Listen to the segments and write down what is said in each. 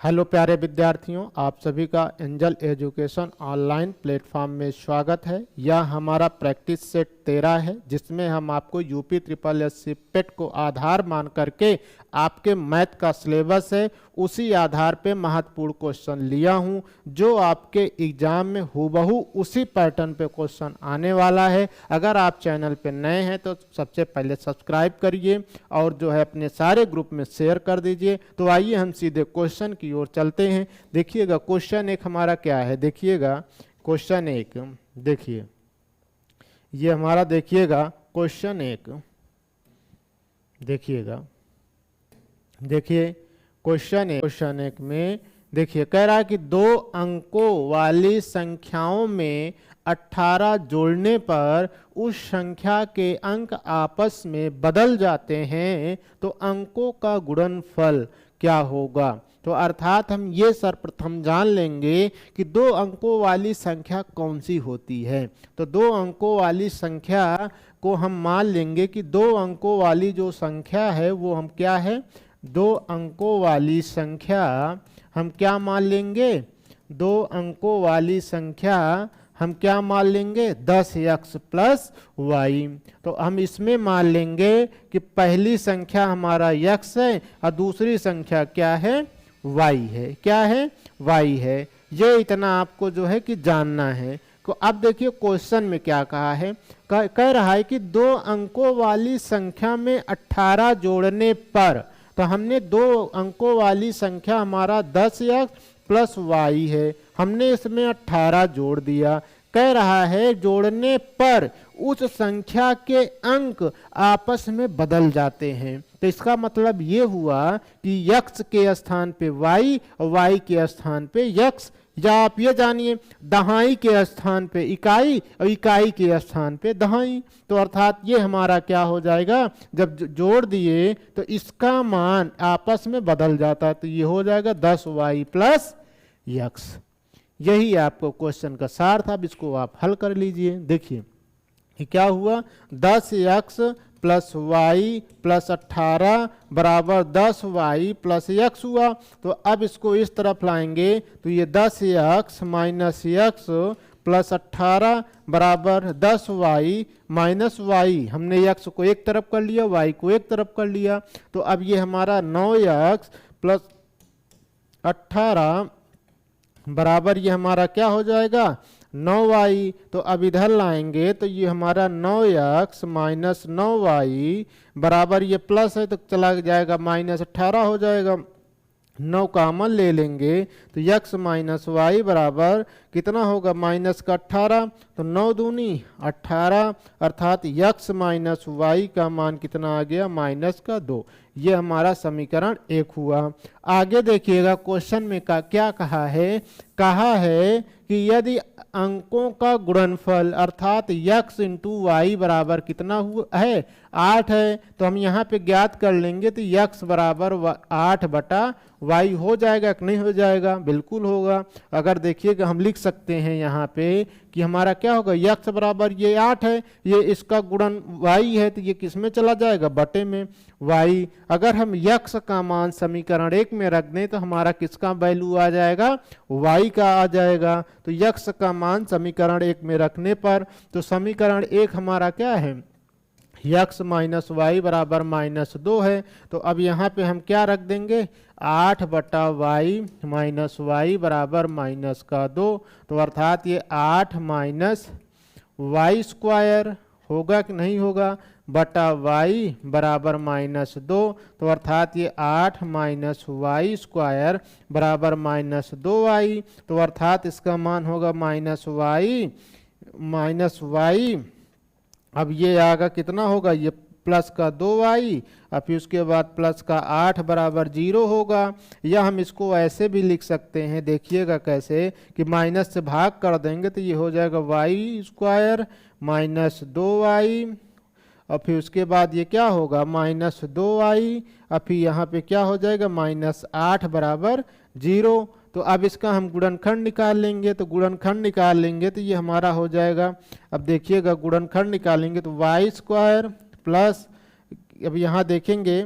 Hello प्यारे विद्यार्थियों, आप सभी का एंजल एजुकेशन ऑनलाइन प्लेटफॉर्म में स्वागत है। यह हमारा प्रैक्टिस सेट 13 है, जिसमें हम आपको यूपी ट्रिपल एस सी पेट को आधार मान करके आपके मैथ का सिलेबस है उसी आधार पे महत्वपूर्ण क्वेश्चन लिया हूं, जो आपके एग्जाम में हूबहू उसी पैटर्न पे क्वेश्चन आने वाला है। अगर आप चैनल पे नए हैं तो सबसे पहले सब्सक्राइब करिए और जो है अपने सारे ग्रुप में शेयर कर दीजिए। तो आइए हम सीधे क्वेश्चन की ओर चलते हैं। देखिएगा क्वेश्चन एक हमारा क्या है, देखिएगा क्वेश्चन एक, देखिए ये हमारा, देखिएगा क्वेश्चन एक, देखिएगा, देखिए क्वेश्चन एक में देखिए कह रहा है कि 2 अंकों वाली संख्याओं में 18 जोड़ने पर उस संख्या के अंक आपस में बदल जाते हैं, तो अंकों का गुणनफल क्या होगा। तो अर्थात हम ये सर्वप्रथम जान लेंगे कि 2 अंकों वाली संख्या कौन सी होती है। तो 2 अंकों वाली संख्या को हम मान लेंगे कि 2 अंकों वाली जो संख्या है वो हम क्या है, 2 अंकों वाली संख्या हम क्या मान लेंगे, 2 अंकों वाली संख्या हम क्या मान लेंगे, 10x प्लस वाई। तो हम इसमें मान लेंगे कि पहली संख्या हमारा x है और दूसरी संख्या क्या है, y है। क्या है, y है। ये इतना आपको जो है कि जानना है। तो अब देखिए क्वेश्चन में क्या कहा है, कह रहा है कि 2 अंकों वाली संख्या में 18 जोड़ने पर, तो हमने 2 अंकों वाली संख्या हमारा 10x प्लस वाई है, हमने इसमें 18 जोड़ दिया। कह रहा है जोड़ने पर उस संख्या के अंक आपस में बदल जाते हैं। तो इसका मतलब ये हुआ कि x के स्थान पे y और y के स्थान पे x, या आप ये जानिए दहाई के स्थान पे इकाई और इकाई के स्थान पे दहाई। तो अर्थात ये हमारा क्या हो जाएगा, जब जोड़ दिए तो इसका मान आपस में बदल जाता है। तो ये हो जाएगा 10y प्लस x। यही आपको क्वेश्चन का सार था। अब इसको आप हल कर लीजिए। देखिए कि क्या हुआ, 10x प्लस वाई प्लस 18 बराबर 10y प्लस x हुआ। तो अब इसको इस तरफ लाएंगे तो ये 10x माइनस x प्लस 18 बराबर 10y माइनस वाई। हमने x को एक तरफ कर लिया, y को एक तरफ कर लिया। तो अब ये हमारा 9x प्लस 18 बराबर ये हमारा क्या हो जाएगा, 9y। तो अब इधर लाएंगे तो ये हमारा 9x माइनस 9y बराबर ये प्लस है तो चला जाएगा माइनस 18 हो जाएगा। 9 कॉमन ले लेंगे तो x माइनस वाई बराबर कितना होगा, माइनस का 18। तो 9 दूनी 18, अर्थात x माइनस वाई का मान कितना आ गया, माइनस का 2। ये हमारा समीकरण 1 हुआ। आगे देखिएगा क्वेश्चन में क्या कहा है कि यदि अंकों का गुणनफल अर्थात x इंटू वाई बराबर कितना हुआ है, 8 है। तो हम यहाँ पे ज्ञात कर लेंगे तो x बराबर 8 बटा y हो जाएगा कि नहीं हो जाएगा, बिल्कुल होगा। अगर देखिएगा हम लिख सकते हैं यहाँ पे कि हमारा क्या होगा, x बराबर ये 8 है, ये इसका गुणन y है, तो ये किस में चला जाएगा, बटे में y। अगर हम x का मान समीकरण 1 में रख दें तो हमारा किसका वैल्यू आ जाएगा, y का आ जाएगा। तो x का मान समीकरण 1 में रखने पर, तो समीकरण 1 हमारा क्या है, x माइनस वाई बराबर माइनस 2 है। तो अब यहाँ पे हम क्या रख देंगे, 8 बटा वाई माइनस वाई बराबर माइनस का 2। तो अर्थात ये 8 माइनस वाई स्क्वायर होगा कि नहीं होगा, बटा वाई बराबर माइनस 2। तो अर्थात ये 8 माइनस वाई स्क्वायर बराबर माइनस 2y। तो अर्थात इसका मान होगा माइनस वाई। अब ये आगा कितना होगा, ये प्लस का 2y, और फिर उसके बाद प्लस का 8 बराबर 0 होगा। या हम इसको ऐसे भी लिख सकते हैं, देखिएगा कैसे, कि माइनस से भाग कर देंगे तो ये हो जाएगा वाई स्क्वायर माइनस 2y, और फिर उसके बाद ये क्या होगा, माइनस 2y, और फिर यहाँ पे क्या हो जाएगा, माइनस 8 बराबर 0। तो अब इसका हम गुणनखंड निकाल लेंगे, तो गुणनखंड निकाल लेंगे तो ये हमारा हो जाएगा, अब देखिएगा गुणनखंड निकालेंगे तो वाई स्क्वायर प्लस, अब यहाँ देखेंगे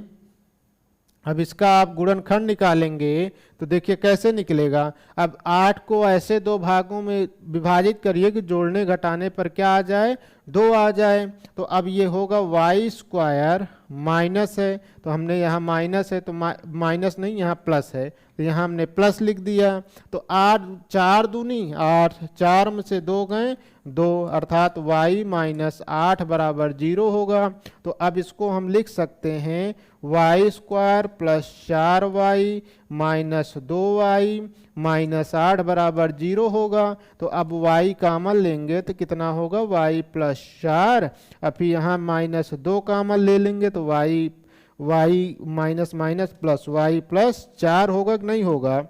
अब इसका आप गुणनखंड निकालेंगे तो देखिए कैसे निकलेगा। अब 8 को ऐसे दो भागों में विभाजित करिए कि जोड़ने घटाने पर क्या आ जाए, 2 आ जाए। तो अब ये होगा वाई स्क्वायर माइनस है, तो हमने यहाँ माइनस है तो माइनस नहीं यहाँ प्लस है, तो यहाँ हमने प्लस लिख दिया। तो 8 4 दूनी 8, 4 में से 2 गए 2, अर्थात y माइनस 8 बराबर 0 होगा। तो अब इसको हम लिख सकते हैं Y square plus 4y minus 2y minus 8 बराबर 0 होगा। तो अब y कामन लेंगे तो कितना होगा, y प्लस 4, अब फिर यहाँ माइनस 2 कामन ले लेंगे तो y minus minus plus y plus 4 होगा कि नहीं होगा,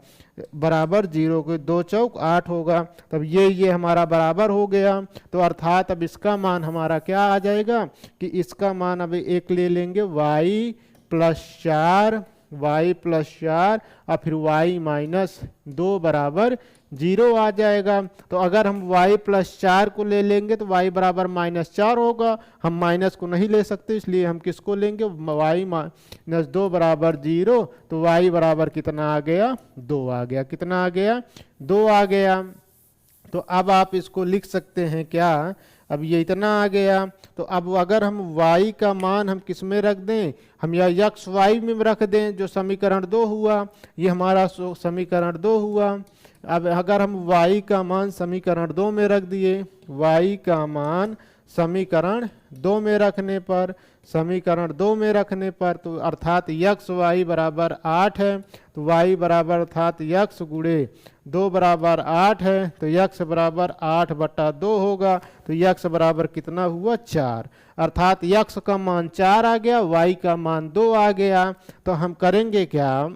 बराबर 0 के 2 चौक 8 होगा। तब ये हमारा बराबर हो गया। तो अर्थात अब इसका मान हमारा क्या आ जाएगा कि इसका मान अब एक ले लेंगे y प्लस 4 और फिर y माइनस 2 बराबर 0 आ जाएगा। तो अगर हम y प्लस 4 को ले लेंगे तो y बराबर माइनस 4 होगा, हम माइनस को नहीं ले सकते इसलिए हम किसको लेंगे, y माइनस 2 बराबर 0। तो y बराबर कितना आ गया, 2 आ गया। कितना आ गया, 2 आ गया। तो अब आप इसको लिख सकते हैं क्या, अब ये इतना आ गया। तो अब अगर हम y का मान हम किस में रख दें, हम या x y में रख दें, जो समीकरण 2 हुआ, ये हमारा समीकरण 2 हुआ। अब अगर हम y का मान समीकरण 2 में रख दिए, y का मान समीकरण 2 में रखने पर, तो अर्थात x y बराबर 8 है, तो y बराबर अर्थात x गुणे 2 बराबर 8 है, तो x बराबर 8/2 होगा। तो x बराबर कितना हुआ, 4, अर्थात x का मान 4 आ गया, y का मान 2 आ गया। तो हम करेंगे क्या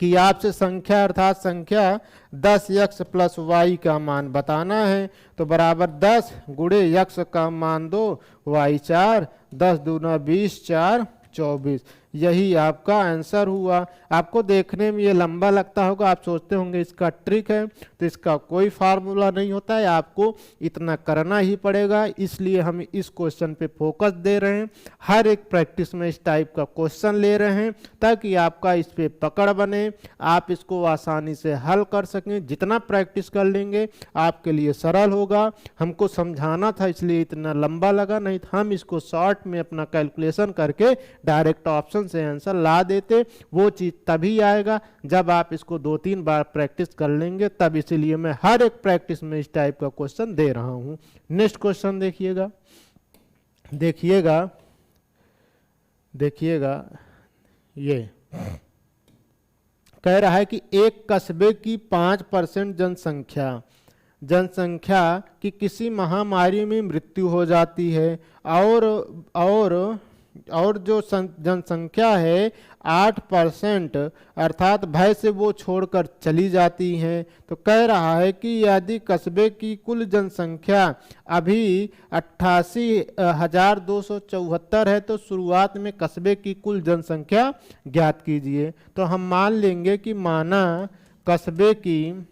कि आपसे संख्या अर्थात संख्या 10x प्लस y का मान बताना है। तो बराबर 10 गुणे x का मान 2 y 4, 10 दूना 20 4 24, यही आपका आंसर हुआ। आपको देखने में ये लंबा लगता होगा, आप सोचते होंगे इसका ट्रिक है, तो इसका कोई फार्मूला नहीं होता है, आपको इतना करना ही पड़ेगा। इसलिए हम इस क्वेश्चन पे फोकस दे रहे हैं, हर एक प्रैक्टिस में इस टाइप का क्वेश्चन ले रहे हैं ताकि आपका इस पे पकड़ बने, आप इसको आसानी से हल कर सकें। जितना प्रैक्टिस कर लेंगे आपके लिए सरल होगा। हमको समझाना था इसलिए इतना लंबा लगा, नहीं तो हम इसको शॉर्ट में अपना कैलकुलेशन करके डायरेक्ट ऑप्शन से आंसर ला देते। वो चीज तभी आएगा जब आप इसको 2-3 बार प्रैक्टिस कर लेंगे, तब इसीलिए मैं हर एक प्रैक्टिस में इस टाइप का क्वेश्चन दे रहा हूं। नेक्स्ट क्वेश्चन देखिएगा ये कह रहा है कि एक कस्बे की 5% जनसंख्या की किसी महामारी में मृत्यु हो जाती है और जो जनसंख्या है 8% अर्थात भय से वो छोड़कर चली जाती हैं। तो कह रहा है कि यदि कस्बे की कुल जनसंख्या अभी 88,274 है तो शुरुआत में कस्बे की कुल जनसंख्या ज्ञात कीजिए। तो हम मान लेंगे कि माना कस्बे की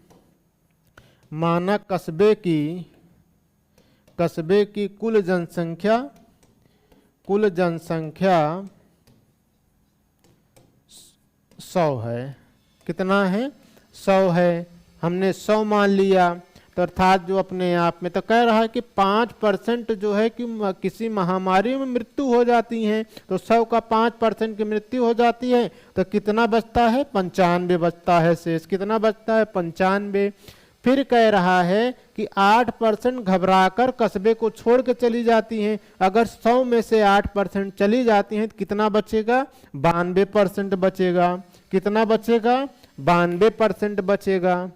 कुल जनसंख्या 100 है। कितना है, 100 है। हमने 100 मान लिया, तो अर्थात जो अपने आप में तो कह रहा है कि 5% जो है कि किसी महामारी में मृत्यु हो जाती है, तो 100 का 5% की मृत्यु हो जाती है तो कितना बचता है, 95 बचता है। शेष कितना बचता है, 95। फिर कह रहा है कि 8% घबराकर कस्बे को छोड़ के चली जाती हैं। अगर 100 में से 8% चली जाती हैं तो कितना बचेगा, 92% बचेगा। कितना बचेगा, 92% बचेगा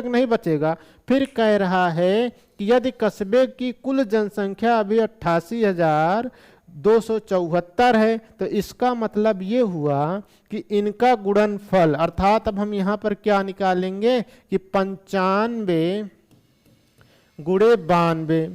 कि नहीं बचेगा। फिर कह रहा है कि यदि कस्बे की कुल जनसंख्या अभी 88,274 है तो इसका मतलब ये हुआ कि इनका गुणनफल, अर्थात अब हम यहाँ पर क्या निकालेंगे कि 95 गुणे 92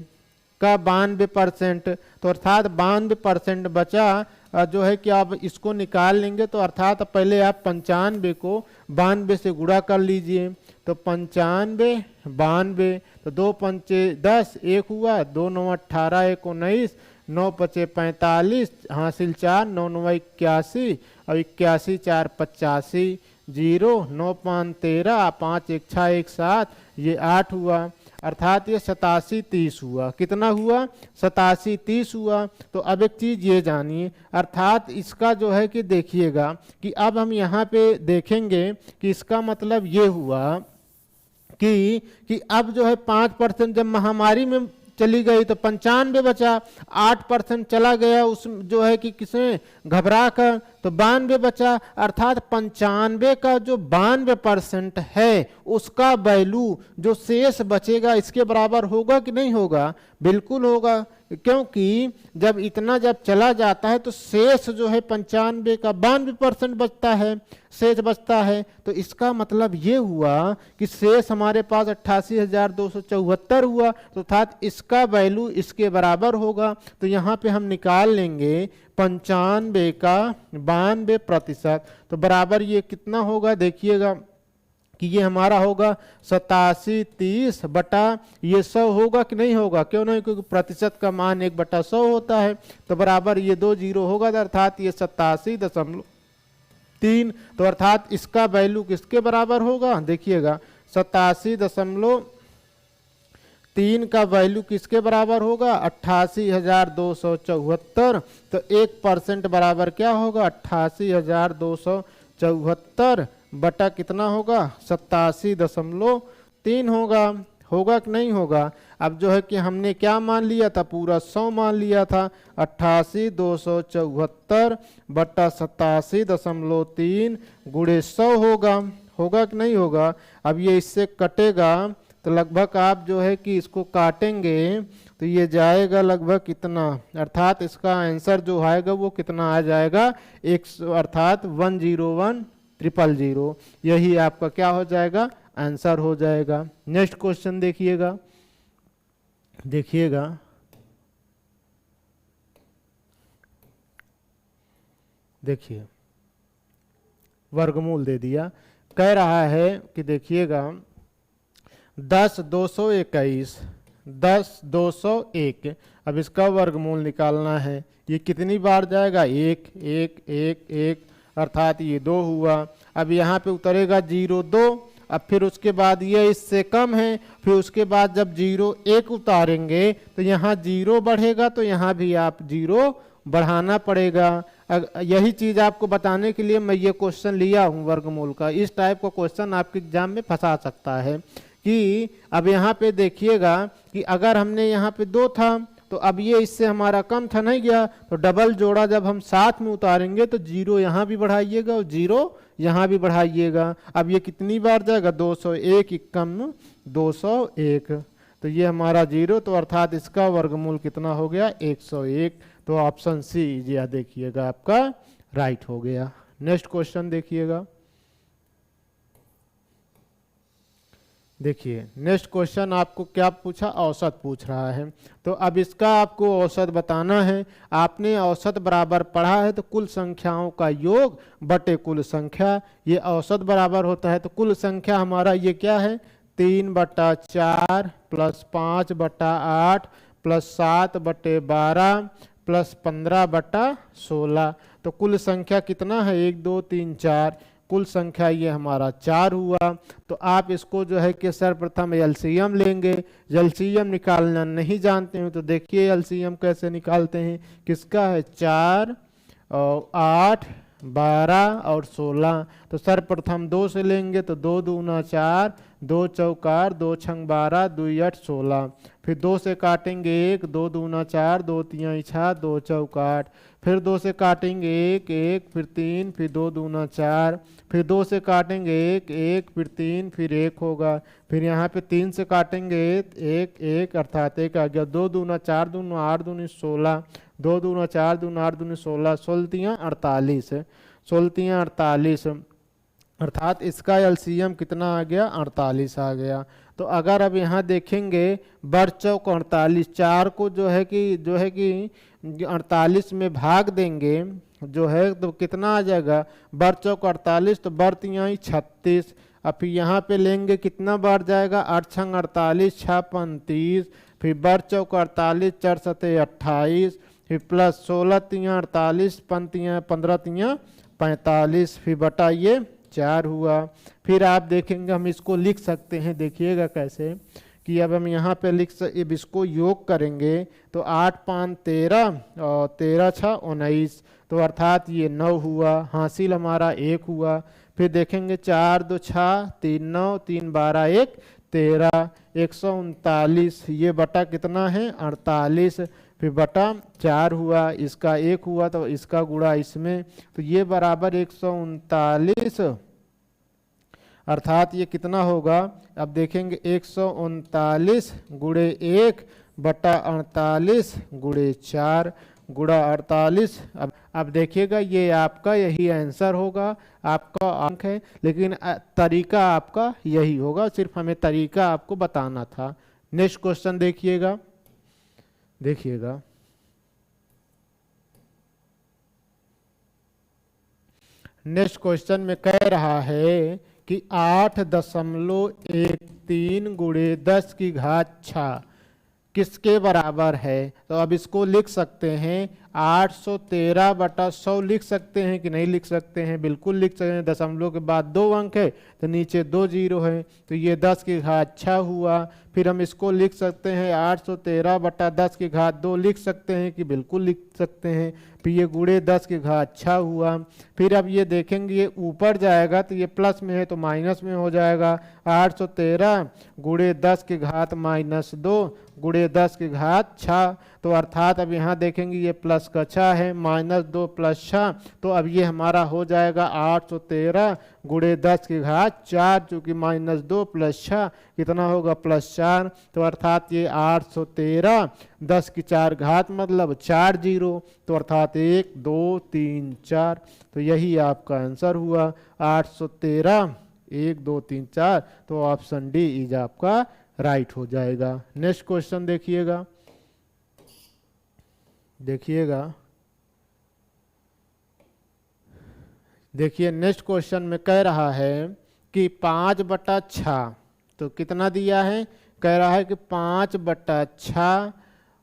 का 92%, तो अर्थात 92% बचा जो है कि आप इसको निकाल लेंगे। तो अर्थात पहले आप 95 को 92 से गुणा कर लीजिए, तो 95 92, तो 2 पंचे 10, 1 हुआ, 2 9 18, 1 19, 9 पचे 45, हासिल 4, 9 9 81 और 81 4 85, 0, 9 5 13, 5 1 6 1 7, ये 8 हुआ, अर्थात ये 87 30 हुआ। कितना हुआ? 87 30 हुआ। तो अब एक चीज ये जानिए, अर्थात इसका जो है कि देखिएगा कि अब हम यहाँ पे देखेंगे कि इसका मतलब ये हुआ कि अब जो है 5% जब महामारी में चली गई तो 95 बचा, 8% चला गया उस जो है कि किसने घबरा कर तो 92 बचा, अर्थात 95 का जो 92% है उसका वैल्यू जो शेष बचेगा इसके बराबर होगा कि नहीं होगा? बिल्कुल होगा, क्योंकि जब इतना जब चला जाता है तो शेष जो है 95 का 92% बचता है, शेष बचता है। तो इसका मतलब ये हुआ कि शेष हमारे पास 88,274 हुआ, तो अर्थात इसका वैल्यू इसके बराबर होगा। तो यहाँ पे हम निकाल लेंगे 95 का 92%, तो बराबर ये कितना होगा? देखिएगा कि ये हमारा होगा 87 30 बटा ये 100 होगा कि नहीं होगा? क्यों नहीं? क्योंकि प्रतिशत का मान 1/100 होता है, तो बराबर ये 2 जीरो होगा, अर्थात ये 87.3। तो अर्थात इसका वैल्यू किसके बराबर होगा? देखिएगा 87.3 का वैल्यू किसके बराबर होगा? 88,274। तो 1% बराबर क्या होगा? 88,274 बटा कितना होगा? 87.3 होगा। होगा कि नहीं होगा? अब जो है कि हमने क्या मान लिया था? पूरा 100 मान लिया था। 88,274 बटा 87.3 गुणे 100 होगा। होगा कि नहीं होगा? अब ये इससे कटेगा तो लगभग आप जो है कि इसको काटेंगे तो ये जाएगा लगभग कितना, अर्थात इसका आंसर जो आएगा वो कितना आ जाएगा? 100, अर्थात 101,000। यही आपका क्या हो जाएगा? आंसर हो जाएगा। नेक्स्ट क्वेश्चन देखिएगा, देखिएगा देखिए वर्गमूल दे दिया, कह रहा है कि देखिएगा 10,221 10,201। अब इसका वर्गमूल निकालना है। ये कितनी बार जाएगा? 1 1 1 1, अर्थात ये 2 हुआ। अब यहाँ पे उतरेगा 0 2, अब फिर उसके बाद ये इससे कम है, फिर उसके बाद जब 0 1 उतारेंगे तो यहाँ 0 बढ़ेगा, तो यहाँ भी आप 0 बढ़ाना पड़ेगा। यही चीज आपको बताने के लिए मैं ये क्वेश्चन लिया हूँ वर्गमूल का। इस टाइप का क्वेश्चन आपके एग्जाम में फंसा सकता है कि अब यहाँ पे देखिएगा कि अगर हमने यहाँ पे 2 था तो अब ये इससे हमारा कम था, नहीं गया, तो डबल जोड़ा जब हम साथ में उतारेंगे तो 0 यहाँ भी बढ़ाइएगा और 0 यहाँ भी बढ़ाइएगा। अब ये कितनी बार जाएगा? 201 कम 201, तो ये हमारा 0, तो अर्थात इसका वर्गमूल कितना हो गया? 101। तो ऑप्शन सी ये देखिएगा आपका राइट हो गया। नेक्स्ट क्वेश्चन देखिएगा, देखिए नेक्स्ट क्वेश्चन आपको क्या पूछा? औसत पूछ रहा है। तो अब इसका आपको औसत बताना है। आपने औसत बराबर पढ़ा है तो कुल संख्याओं का योग बटे कुल संख्या, ये औसत बराबर होता है। तो कुल संख्या हमारा ये क्या है? 3/4 प्लस 5/8 प्लस 7/12 प्लस 15/16। तो कुल संख्या कितना है? 1 2 3 4, कुल संख्या ये हमारा 4 हुआ। तो आप इसको जो है कि सर्वप्रथम एलसीएम लेंगे। एलसीएम निकालना नहीं जानते हैं तो देखिए एलसीएम कैसे निकालते हैं। किसका है? 4 और 8 12 और 16। तो सर्वप्रथम 2 से लेंगे तो 2 दूना 4, 2 चौका 2 छंग 12, 2 8 16। फिर 2 से काटेंगे 1, 2 दूना 4, 2 तिया 6, 2 चौका 8। फिर 2 से काटेंगे 1 1, फिर 3, फिर 2 दूना 4, फिर 2 से काटेंगे 1 1, फिर 3, फिर 1 होगा। फिर यहाँ पे 3 से काटेंगे 1 1, अर्थात 1 आ गया। 2 दूना 4 दूना 8 दूनी 16, 2 दूना 4 दूना 8 दूनी 16, 16 48, 16 48, अर्थात इसका एलसीएम कितना आ गया? 48 आ गया। तो अगर अब यहाँ देखेंगे बढ़ चौक 48, 4 को जो है कि 48 में भाग देंगे जो है तो कितना आ जाएगा? बढ़ चौक 48, तो बढ़ तिहाई 36। अब फिर यहाँ पे लेंगे कितना बार जाएगा? 8 छंग 48, 6 35, फिर बढ़ चौक 48, 4 सते 28, फिर प्लस 16 तियाँ 48, 5 तियाँ 15 तियाँ 45, फिर बटा ये 4 हुआ। फिर आप देखेंगे हम इसको लिख सकते हैं, देखिएगा कैसे कि अब हम यहाँ पे अब इसको योग करेंगे तो 8 5 13 और 13 6 19, तो अर्थात ये 9 हुआ, हासिल हमारा 1 हुआ। फिर देखेंगे 4 2 6 3 9 3 12 1 13, 139, ये बटा कितना है 48, फिर बटा 4 हुआ, इसका 1 हुआ तो इसका गुणा इसमें, तो ये बराबर 139, अर्थात ये कितना होगा। अब देखेंगे 139 गुणे 1 बटा 48 गुणे 4 गुणा 48। अब देखिएगा ये आपका यही आंसर होगा, आपका अंक है, लेकिन तरीका आपका यही होगा, सिर्फ हमें तरीका आपको बताना था। नेक्स्ट क्वेश्चन देखिएगा, देखिएगा नेक्स्ट क्वेश्चन में कह रहा है कि 8.13 गुणे 10 की घात 6 किसके बराबर है। तो अब इसको लिख सकते हैं 813 बटा 100 लिख सकते हैं कि नहीं लिख सकते हैं, बिल्कुल लिख सकते हैं। दशमलव के बाद 2 अंक है तो नीचे 2 जीरो है, तो ये 10 की घात 6 हुआ। फिर हम इसको लिख सकते हैं 813 बटा 10 की घात 2 लिख सकते हैं कि बिल्कुल लिख सकते हैं। फिर ये गुणे 10 की घात 6 हुआ। फिर अब ये देखेंगे ये ऊपर जाएगा तो ये प्लस में है तो माइनस में हो जाएगा। 813 गुणे 10 की घात -2 गुणे 10 की घात 6, तो अर्थात अब यहाँ देखेंगे ये प्लस का 6 है, -2 + 6, तो अब ये हमारा हो जाएगा 813 गुणे 10 की घात 4, चूँकि -2 + 6 कितना होगा +4, तो अर्थात ये 813 10 की 4 घात मतलब 4 जीरो, तो अर्थात 1 2 3 4, तो यही आपका आंसर हुआ 813 1 2 3 4, तो ऑप्शन डी इज आपका राइट हो जाएगा। नेक्स्ट क्वेश्चन देखिएगा, देखिए नेक्स्ट क्वेश्चन में कह रहा है कि 5/6, तो कितना दिया है, कह रहा है कि 5/6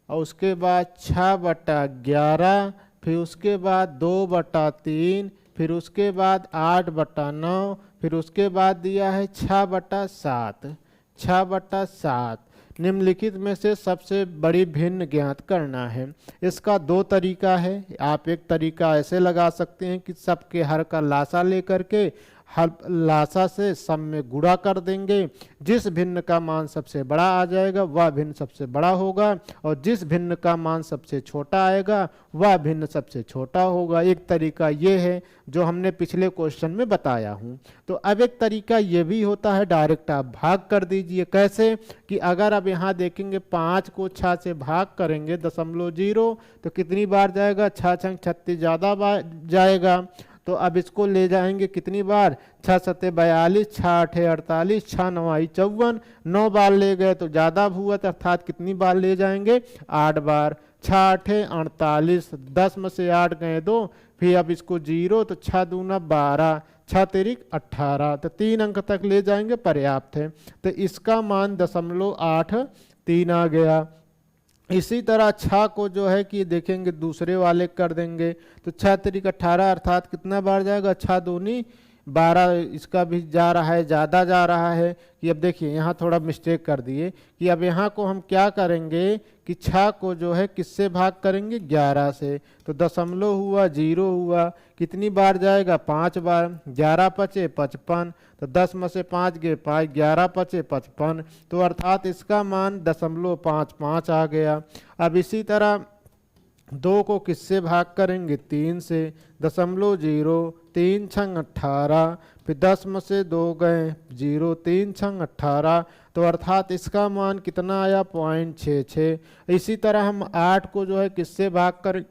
और उसके बाद 6/11, फिर उसके बाद 2/3, फिर उसके बाद 8/9, फिर उसके बाद दिया है 6/7। 6/7 निम्नलिखित में से सबसे बड़ी भिन्न ज्ञात करना है। इसका 2 तरीका है। आप एक तरीका ऐसे लगा सकते हैं कि सबके हर का लासा लेकर के हर लासा से सम में गुणा कर देंगे, जिस भिन्न का मान सबसे बड़ा आ जाएगा वह भिन्न सबसे बड़ा होगा, और जिस भिन्न का मान सबसे छोटा आएगा वह भिन्न सबसे छोटा होगा। एक तरीका ये है जो हमने पिछले क्वेश्चन में बताया हूँ। तो अब एक तरीका ये भी होता है, डायरेक्ट आप भाग कर दीजिए। कैसे कि अगर आप यहाँ देखेंगे 5 को 6 से भाग करेंगे 0.0, तो कितनी बार जाएगा, 6 छंग 36 ज़्यादा बार जाएगा। तो अब इसको ले जाएंगे कितनी बार, 6 7 42, 6 8 48, 6 9 54, 9 बार ले गए तो ज़्यादा हुआ, अर्थात कितनी बार ले जाएंगे 8 बार। 6 8 48, 10 में से 8 गए 2, फिर अब इसको 0, तो 6 दूना 12, 6 तिरिक 18, तो 3 अंक तक ले जाएंगे पर्याप्त है। तो इसका मान 0.83 आ गया। इसी तरह 6 को जो है कि देखेंगे दूसरे वाले कर देंगे, तो 6 तिरिक 18, अर्थात कितना बार जाएगा, 6 दूनी 12, इसका भी जा रहा है, ज़्यादा जा रहा है। कि अब देखिए यहाँ थोड़ा मिस्टेक कर दिए कि अब यहाँ को हम क्या करेंगे कि 6 को जो है किससे भाग करेंगे, 11 से, तो 0.0 हुआ, कितनी बार जाएगा, 5 बार। 11 पचे 55, तो 10 में से 5 गए 5, 11 पचे 55, तो अर्थात इसका मान 0.55 आ गया। अब इसी तरह 2 को किससे भाग करेंगे, 3 से, 0.0, 3 छंग 18, फिर 10 में से 2 गए 0, 3 छंग 18, तो अर्थात इसका मान कितना आया, 0.66। इसी तरह हम 8 को जो है किससे भाग कर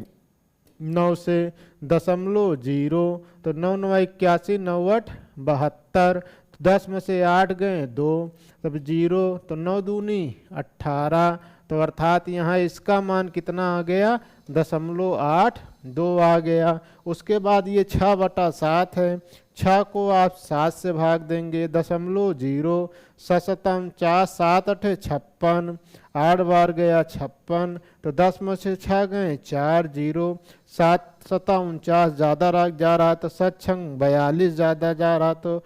9 से, 0.0, तो 9 9 81, 9 8 72, 10 में से 8 गए 2, तब 0, तो 9 दूनी 18, तो अर्थात यहाँ इसका मान कितना आ गया, 0.89। 2 आ गया। उसके बाद ये 6/7 है, 6 को आप 7 से भाग देंगे, 0.0 सतम 4 7 8 56, 8 बार गया 56, तो 10 में से 6 गए 4 0, 7 7 49 ज़्यादा जा रहा तो सत्संग 42 ज़्यादा जा रहा, तो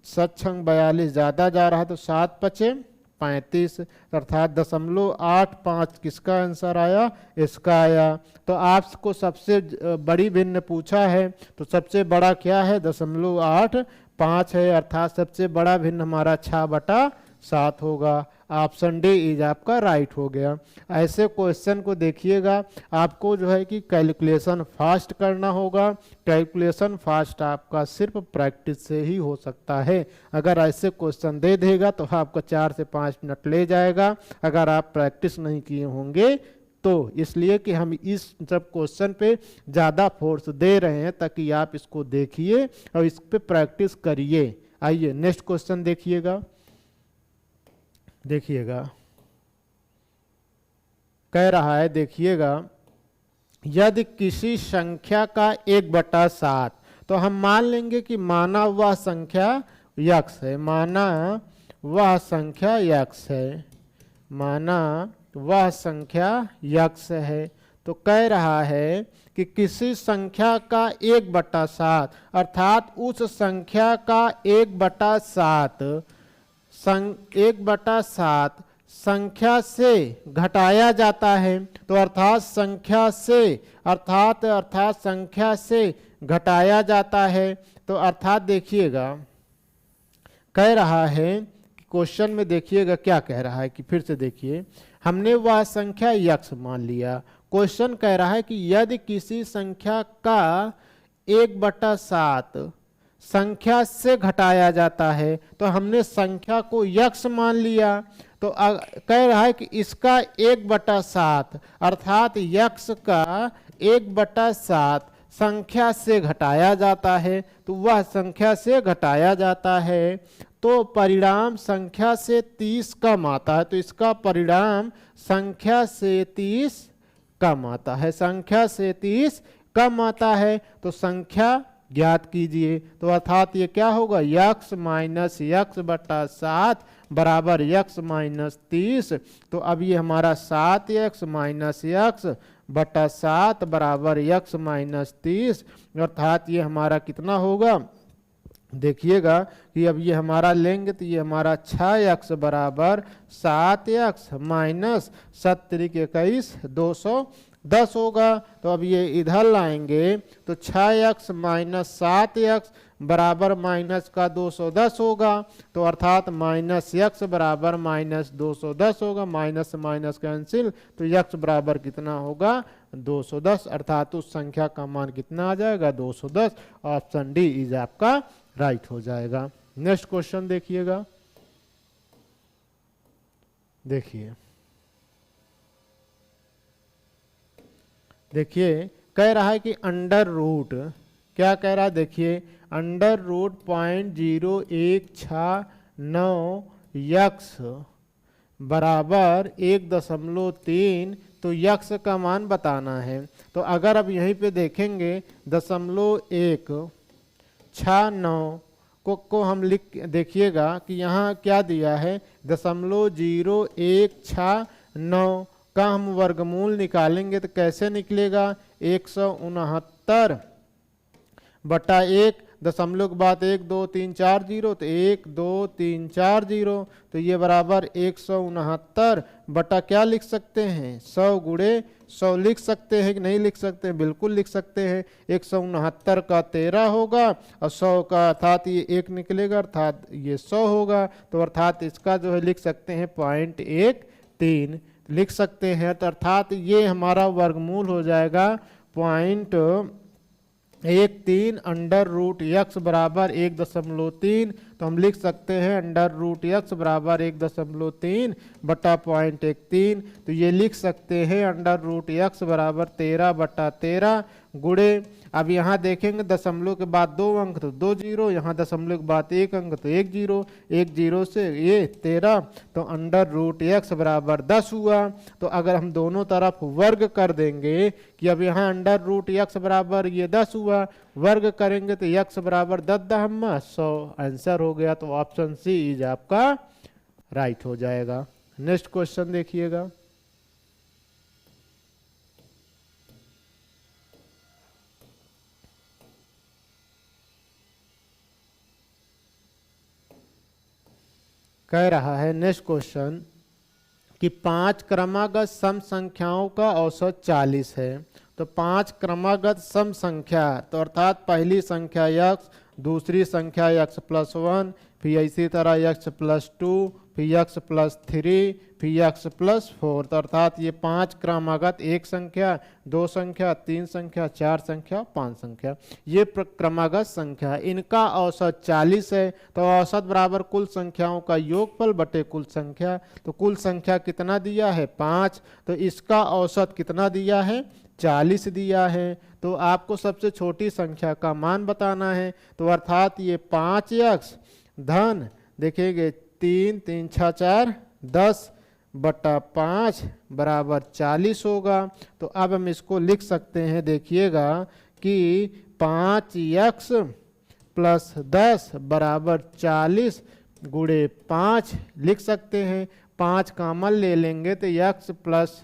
सत्संग 42 ज़्यादा जा रहा, तो 7 5 35 अर्थात 0.85 किसका आंसर आया, इसका आया। तो आपको सबसे बड़ी भिन्न पूछा है, तो सबसे बड़ा क्या है 0.85 है, अर्थात सबसे बड़ा भिन्न हमारा 6/7 होगा। ऑप्शन डी इज आपका राइट हो गया। ऐसे क्वेश्चन को देखिएगा, आपको जो है कि कैलकुलेशन फास्ट करना होगा। कैलकुलेशन फास्ट आपका सिर्फ प्रैक्टिस से ही हो सकता है। अगर ऐसे क्वेश्चन दे देगा तो आपको 4 से 5 मिनट ले जाएगा, अगर आप प्रैक्टिस नहीं किए होंगे तो। इसलिए कि हम इस सब क्वेश्चन पे ज़्यादा फोर्स दे रहे हैं ताकि आप इसको देखिए और इस पे प्रैक्टिस करिए। आइए नेक्स्ट क्वेश्चन देखिएगा। कह रहा है, देखिएगा, यदि किसी संख्या का 1/7, तो हम मान लेंगे कि माना वह संख्या यक्स है, माना वह संख्या यक्स है, माना वह संख्या यक्स है। तो कह रहा है कि किसी संख्या का 1/7 अर्थात उस संख्या का 1/7 1/7 संख्या से घटाया जाता है, तो अर्थात संख्या से अर्थात संख्या से घटाया जाता है। तो अर्थात देखिएगा, कह रहा है क्वेश्चन में, देखिएगा क्या कह रहा है कि फिर से देखिए, हमने वह संख्या यक्स मान लिया। क्वेश्चन कह रहा है कि यदि किसी संख्या का 1/7 संख्या से घटाया जाता है, तो हमने संख्या को यक्स मान लिया। तो कह रहा है कि इसका 1/7 अर्थात यक्स का 1/7 संख्या से घटाया जाता है, तो वह संख्या से घटाया जाता है तो परिणाम संख्या से 30 कम आता है। तो इसका परिणाम संख्या से 30 कम आता है, संख्या से 30 कम आता है। तो संख्या ज्ञात कीजिए। तो अर्थात ये क्या होगा, यक्स माइनस x/7 बराबर x माइनस 30। तो अब ये हमारा 7x माइनस x/7 बराबर x माइनस 30, अर्थात ये हमारा कितना होगा, देखिएगा कि अब ये हमारा लेंगे तो ये हमारा 6x बराबर 7x माइनस 7×21 210 होगा। तो अब ये इधर लाएंगे तो 6x माइनस 7x बराबर माइनस का 210 होगा। तो अर्थात माइनस x बराबर माइनस 210 होगा, माइनस माइनस कैंसिल, तो x बराबर कितना होगा 210, अर्थात उस संख्या का मान कितना आ जाएगा 210। ऑप्शन डी इज आपका राइट हो जाएगा। नेक्स्ट क्वेश्चन देखिएगा, देखिए कह रहा है कि अंडर रूट, क्या कह रहा है, देखिए अंडर रूट 0.0169 यक्स बराबर 1.3, तो यक्स का मान बताना है। तो अगर अब यहीं पे देखेंगे 0.169 को हम लिख, देखिएगा कि यहाँ क्या दिया है 0.0169 का हम वर्गमूल निकालेंगे तो कैसे निकलेगा 169 बटा 1 दशमलव के बाद 1 2 3 4 0, तो 1 2 3 4 0, तो ये बराबर 169 बटा क्या लिख सकते हैं 100 गुणे 100 लिख सकते हैं कि नहीं लिख सकते हैं, बिल्कुल लिख सकते हैं। 169 का 13 होगा और 100 का अर्थात ये 1 निकलेगा, अर्थात ये 100 होगा। तो अर्थात इसका जो है लिख सकते हैं 0.13 लिख सकते हैं। तो अर्थात ये हमारा वर्गमूल हो जाएगा 0.13 अंडर रूट यक्स बराबर 1.3, तो हम लिख सकते हैं अंडर रूट यक्स बराबर 1.3 बटा 0.13, तो ये लिख सकते हैं अंडर रूट यक्स बराबर 13 बटा 13 गुणे, अब यहाँ देखेंगे दशमलव के बाद 2 अंक तो 2 जीरो, यहाँ दशमलव के बाद 1 अंक तो 1 जीरो, 1 जीरो से ये 13, तो अंडर रूट x बराबर 10 हुआ। तो अगर हम दोनों तरफ वर्ग कर देंगे कि अब यहाँ अंडर रूट x बराबर ये 10 हुआ, वर्ग करेंगे तो x बराबर 10 100 आंसर हो गया। तो ऑप्शन सी इज आपका राइट हो जाएगा। नेक्स्ट क्वेश्चन देखिएगा। कह रहा है नेक्स्ट क्वेश्चन कि 5 क्रमागत सम संख्याओं का औसत 40 है। तो 5 क्रमागत सम संख्या, तो अर्थात पहली संख्या x, दूसरी संख्या x प्लस 1, फिर इसी तरह x प्लस 2, फिर x प्लस 3, फिर x प्लस 4, तो अर्थात ये 5 क्रमागत, एक संख्या, दो संख्या, तीन संख्या, चार संख्या, पांच संख्या, ये क्रमागत संख्या, इनका औसत 40 है। तो औसत बराबर कुल संख्याओं का योगफल बटे कुल संख्या। तो कुल संख्या कितना दिया है 5, तो इसका औसत कितना दिया है 40 दिया है। तो आपको सबसे छोटी संख्या का मान बताना है। तो अर्थात ये 5x धन देखेंगे 3 3 6 4 10 बटा 5 बराबर 40 होगा। तो अब हम इसको लिख सकते हैं, देखिएगा कि 5x प्लस 10 बराबर 40 गुणे 5 लिख सकते हैं। 5 कॉमन ले लेंगे तो x प्लस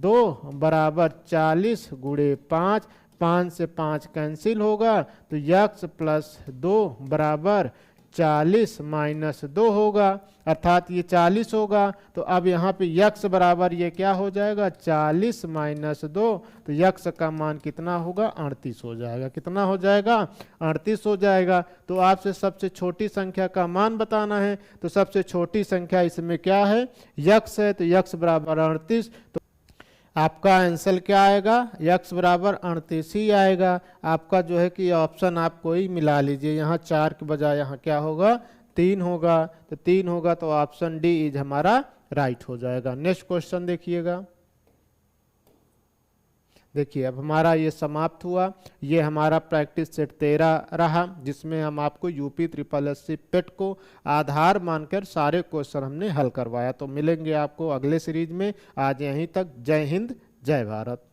2 बराबर 40 गुणे 5, 5 से 5 कैंसिल होगा तो x प्लस 2 बराबर 40 माइनस 2 होगा, अर्थात ये 40 होगा। तो अब यहाँ पे x बराबर ये क्या हो जाएगा 40 माइनस 2, तो x का मान कितना होगा 38 हो जाएगा। कितना हो जाएगा 38 हो जाएगा। तो आपसे सबसे छोटी संख्या का मान बताना है। तो सबसे छोटी संख्या इसमें क्या है x है, तो x बराबर 38। तो आपका आंसर क्या आएगा x बराबर 38 ही आएगा। आपका जो है कि ऑप्शन आप कोई मिला लीजिए, यहाँ 4 के बजाय यहाँ क्या होगा 3 होगा। तो 3 होगा तो ऑप्शन डी इज हमारा राइट हो जाएगा। नेक्स्ट क्वेश्चन देखिएगा। देखिए अब हमारा ये समाप्त हुआ। ये हमारा प्रैक्टिस सेट 13 रहा, जिसमें हम आपको यूपी SSSC पेट को आधार मानकर सारे क्वेश्चन हमने हल करवाया। तो मिलेंगे आपको अगले सीरीज में। आज यहीं तक। जय हिंद, जय भारत।